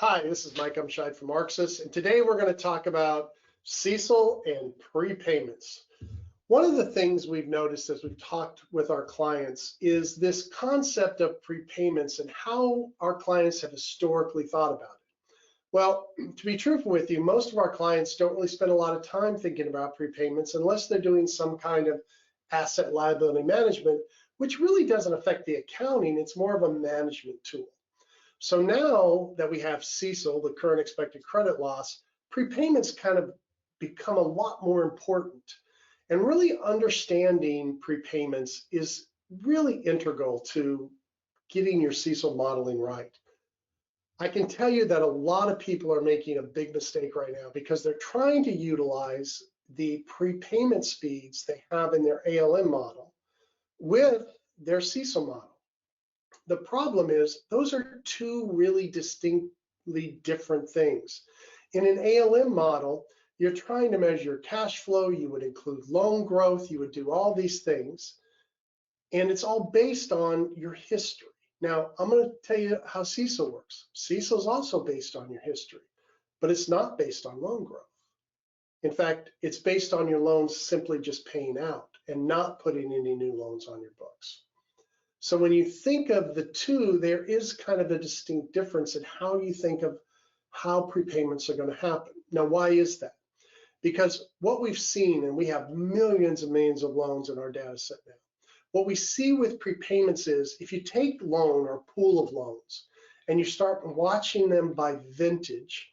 Hi, this is Mike Umscheid from ARCSys, and today we're going to talk about CECL and prepayments. One of the things we've noticed as we've talked with our clients is this concept of prepayments and how our clients have historically thought about it. Well, to be truthful with you, most of our clients don't really spend a lot of time thinking about prepayments unless they're doing some kind of asset liability management, which really doesn't affect the accounting. It's more of a management tool. So now that we have CECL, the current expected credit loss, prepayments kind of become a lot more important. And really understanding prepayments is really integral to getting your CECL modeling right. I can tell you that a lot of people are making a big mistake right now because they're trying to utilize the prepayment speeds they have in their ALM model with their CECL model. The problem is those are two really distinctly different things. In an ALM model, you're trying to measure cash flow, you would include loan growth, you would do all these things, and it's all based on your history. Now, I'm going to tell you how CECL works. CECL is also based on your history, but it's not based on loan growth. In fact, it's based on your loans simply just paying out and not putting any new loans on your books. So when you think of the two, there is kind of a distinct difference in how you think of how prepayments are going to happen. Now, why is that? Because what we've seen, and we have millions and millions of loans in our data set now, what we see with prepayments is if you take loan or pool of loans and you start watching them by vintage,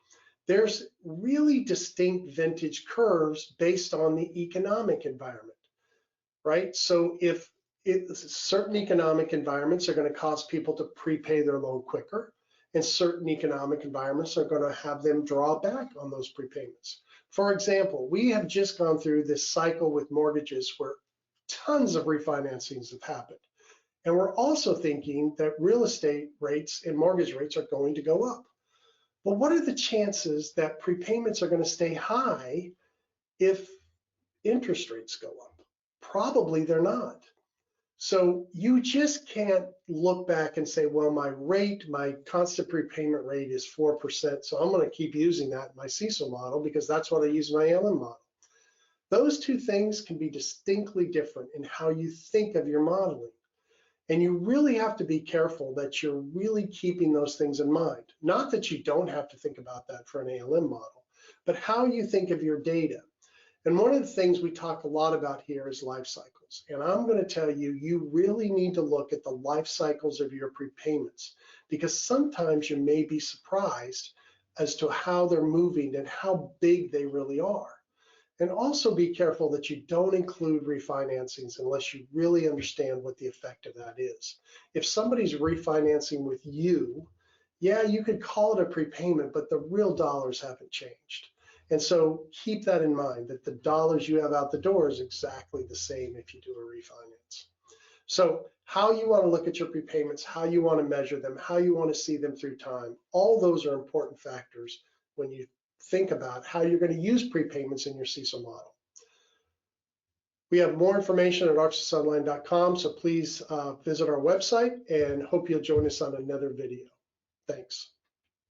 there's really distinct vintage curves based on the economic environment, right? So if certain economic environments are going to cause people to prepay their loan quicker, and certain economic environments are going to have them draw back on those prepayments. For example, we have just gone through this cycle with mortgages where tons of refinancings have happened. And we're also thinking that real estate rates and mortgage rates are going to go up. But what are the chances that prepayments are going to stay high if interest rates go up? Probably they're not. So you just can't look back and say, well, my constant prepayment rate is 4%, so I'm going to keep using that in my CECL model because that's what I use in my ALM model. Those two things can be distinctly different in how you think of your modeling. And you really have to be careful that you're really keeping those things in mind. Not that you don't have to think about that for an ALM model, but how you think of your data. And one of the things we talk a lot about here is life cycles. And I'm going to tell you, you really need to look at the life cycles of your prepayments because sometimes you may be surprised as to how they're moving and how big they really are. And also be careful that you don't include refinancings unless you really understand what the effect of that is. If somebody's refinancing with you, yeah, you could call it a prepayment, but the real dollars haven't changed. And so keep that in mind, that the dollars you have out the door is exactly the same if you do a refinance. So how you want to look at your prepayments, how you want to measure them, how you want to see them through time, all those are important factors when you think about how you're going to use prepayments in your CECL model. We have more information at ARCSysOnline.com, so please visit our website and hope you'll join us on another video. Thanks.